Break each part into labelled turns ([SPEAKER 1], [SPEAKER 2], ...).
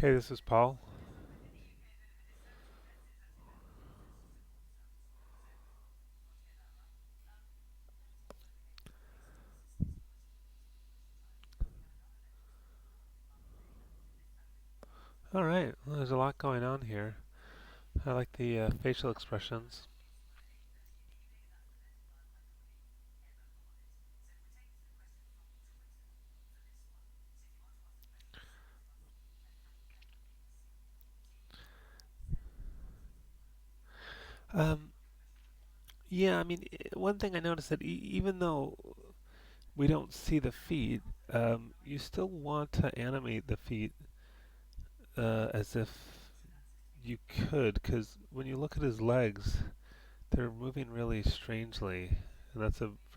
[SPEAKER 1] Okay, this is Paul. All right, well, there's a lot going on here. I like the facial expressions. Um, yeah, I mean, one thing I noticed that even though we don't see the feet, you still want to animate the feet as if you could, because when you look at his legs, they're moving really strangely, and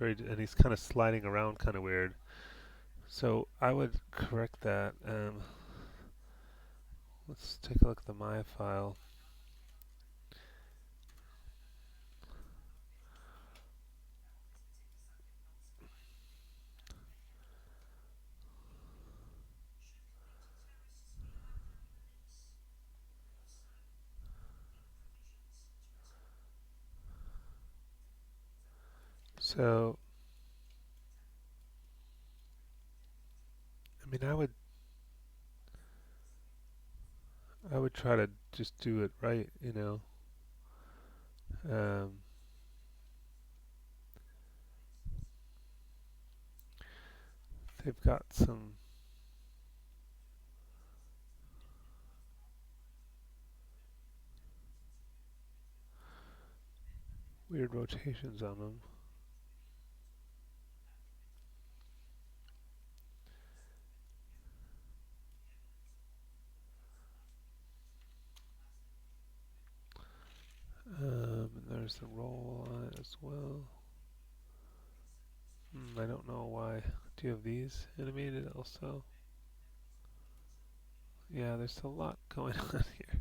[SPEAKER 1] and he's kind of sliding around kind of weird. So I would correct that. Let's take a look at the Maya file. So, I mean, I would try to just do it right, you know. Um, they've got some weird rotations on them. And there's the roll on it as well. I don't know why. Do you have these animated also? Yeah, there's a lot going on here.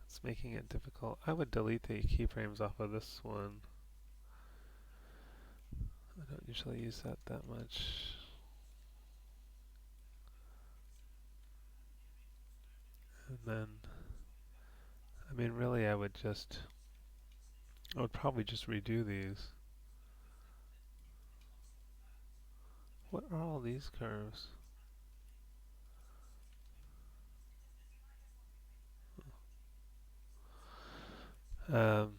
[SPEAKER 1] It's making it difficult. I would delete the keyframes off of this one. I don't usually use that much. And then, I mean, really, I would probably just redo these. What are all these curves? Um,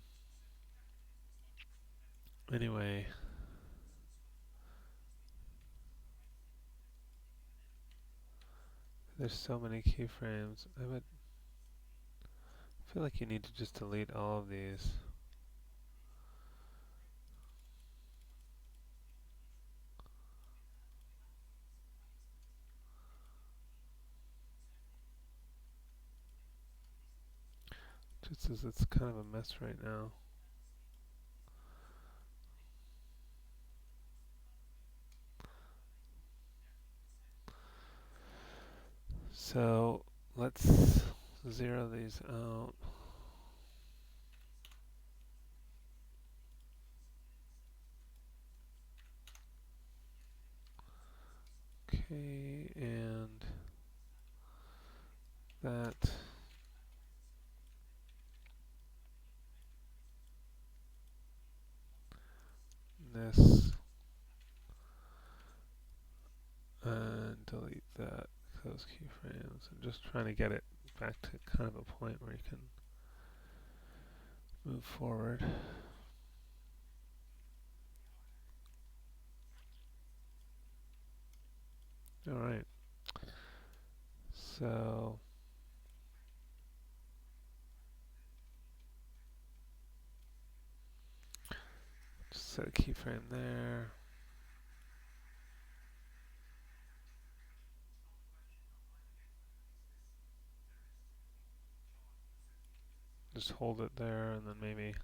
[SPEAKER 1] anyway, there's so many keyframes. I feel like you need to just delete all of these. Just as it's kind of a mess right now. So let's zero these out. Okay, and that, this, and delete that, those keyframes. I'm just trying to get it back to kind of a point where you can move forward. Alright, so just set a keyframe there. Just hold it there and then maybe.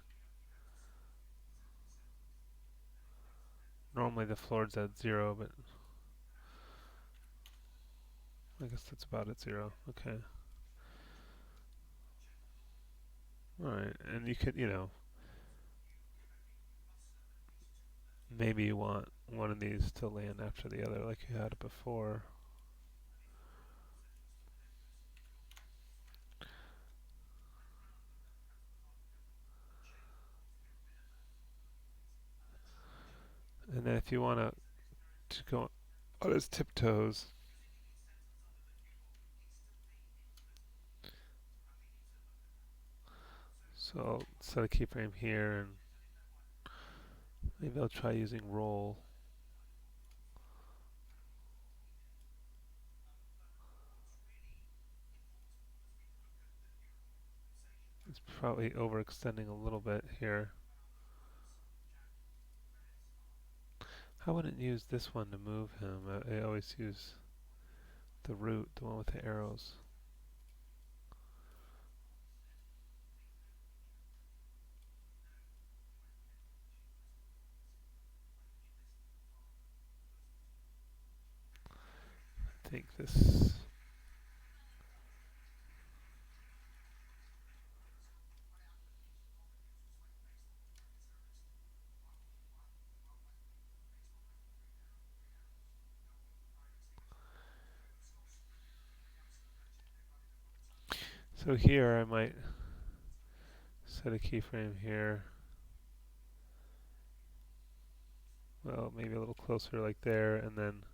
[SPEAKER 1] Normally the floor's at 0, but I guess that's about at 0. Okay. Alright, and you could, maybe you want one of these to land after the other like you had it before. And then if you want to go on his tiptoes, so I'll set a keyframe here and maybe I'll try using roll. It's probably overextending a little bit here. I wouldn't use this one to move him. I always use the root, the one with the arrows. I think this. So here I might set a keyframe here. Well, maybe a little closer like there, and then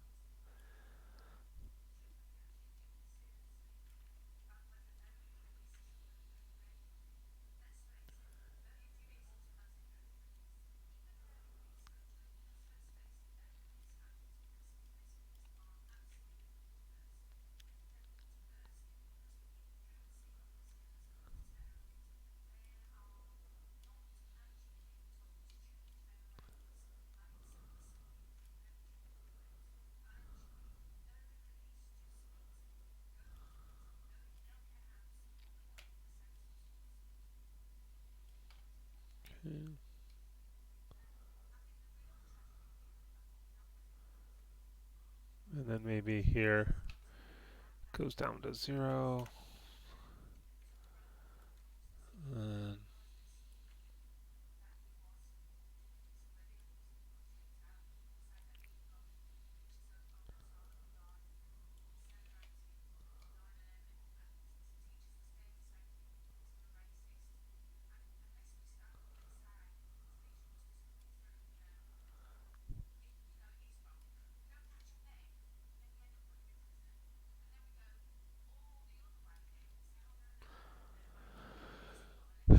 [SPEAKER 1] okay. And then maybe here goes down to 0.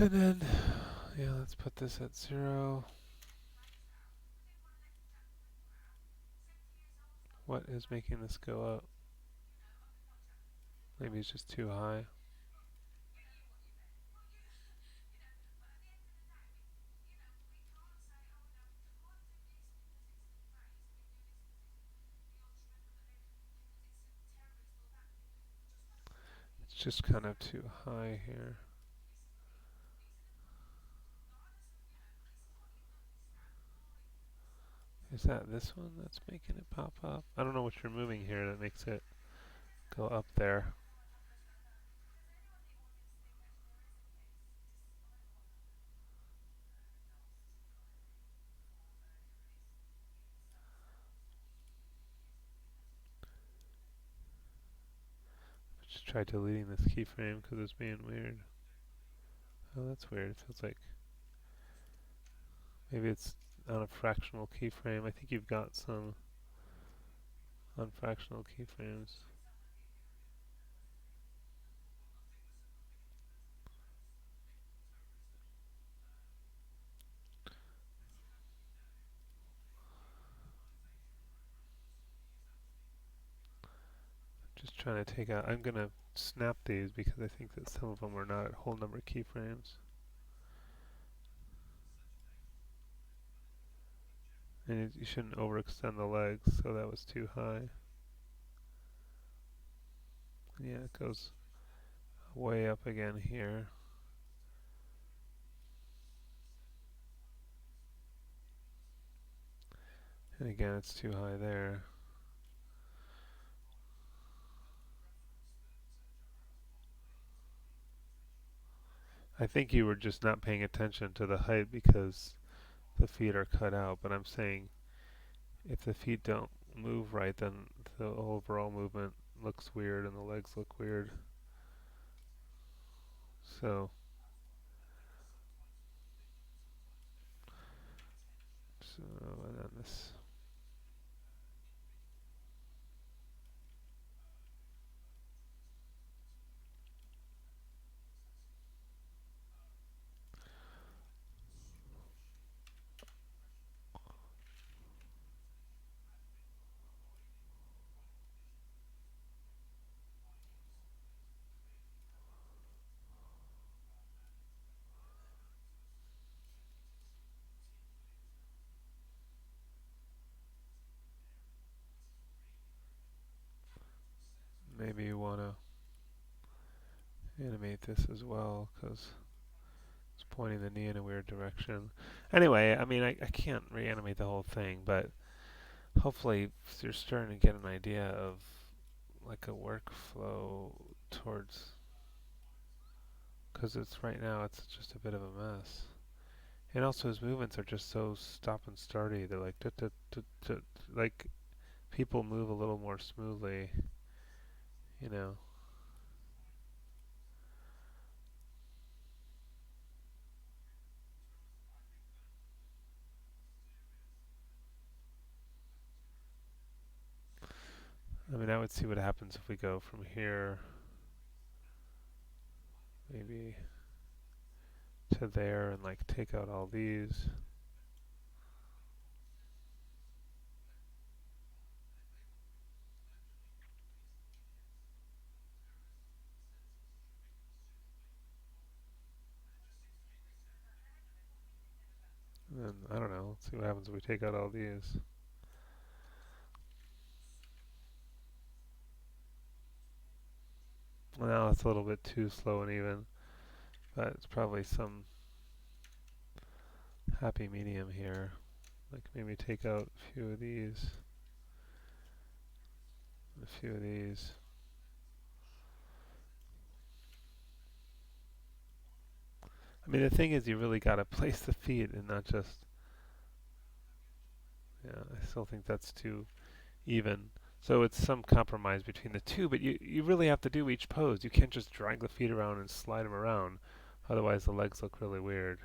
[SPEAKER 1] And then, yeah, let's put this at 0. What is making this go up? Maybe it's just too high. It's just kind of too high here. Is that this one that's making it pop up? I don't know what you're moving here that makes it go up there. Just try deleting this keyframe because it's being weird. Oh, that's weird. It feels like maybe it's on a fractional keyframe. I think you've got some on fractional keyframes. Just trying to take out. I'm gonna snap these because I think that some of them are not at whole number keyframes. And you shouldn't overextend the legs, so that was too high. Yeah, it goes way up again here. And again, it's too high there. I think you were just not paying attention to the height because the feet are cut out, but I'm saying if the feet don't move right, then the overall movement looks weird and the legs look weird. So, and then this animate this as well because it's pointing the knee in a weird direction. Anyway, I mean, I can't reanimate the whole thing, but hopefully you're starting to get an idea of like a workflow towards, because it's right now it's just a bit of a mess. And also his movements are just so stop and starty. They're like like people move a little more smoothly, you know. I mean, I would see what happens if we go from here, maybe to there, and like take out all these. And then, I don't know, let's see what happens if we take out all these. Well, now it's a little bit too slow and even, but it's probably some happy medium here. Like maybe take out a few of these, and a few of these. I mean, the thing is, you really got to place the feet and not just. Yeah, I still think that's too even. So it's some compromise between the two, but you really have to do each pose. You can't just drag the feet around and slide them around. Otherwise, the legs look really weird.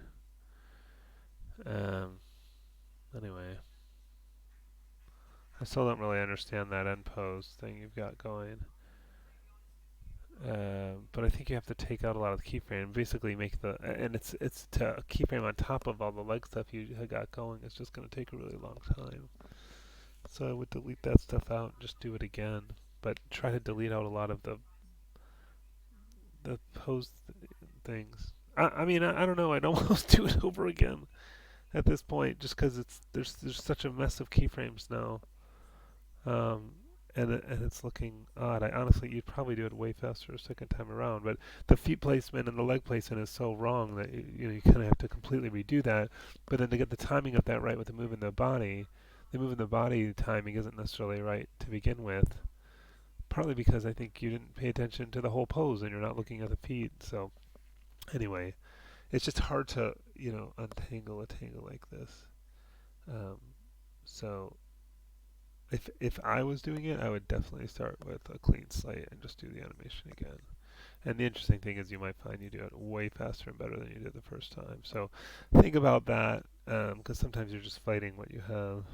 [SPEAKER 1] Um, anyway, I still don't really understand that end pose thing you've got going. But I think you have to take out a lot of the keyframe, basically make the, and it's to keyframe on top of all the leg stuff you had got going. It's just going to take a really long time. So I would delete that stuff out and just do it again. But try to delete out a lot of the pose things. I mean, I don't know. I'd almost do it over again at this point, just because it's there's such a mess of keyframes now, um, and it's looking odd. I honestly, you'd probably do it way faster a second time around, but the feet placement and the leg placement is so wrong that you kind of have to completely redo that. But then to get the timing of that right with the move in the body timing isn't necessarily right to begin with. Partly because I think you didn't pay attention to the whole pose and you're not looking at the feet. So anyway, it's just hard to untangle a tangle like this. Um, so if I was doing it, I would definitely start with a clean slate and just do the animation again. And the interesting thing is you might find you do it way faster and better than you did the first time. So think about that because sometimes you're just fighting what you have.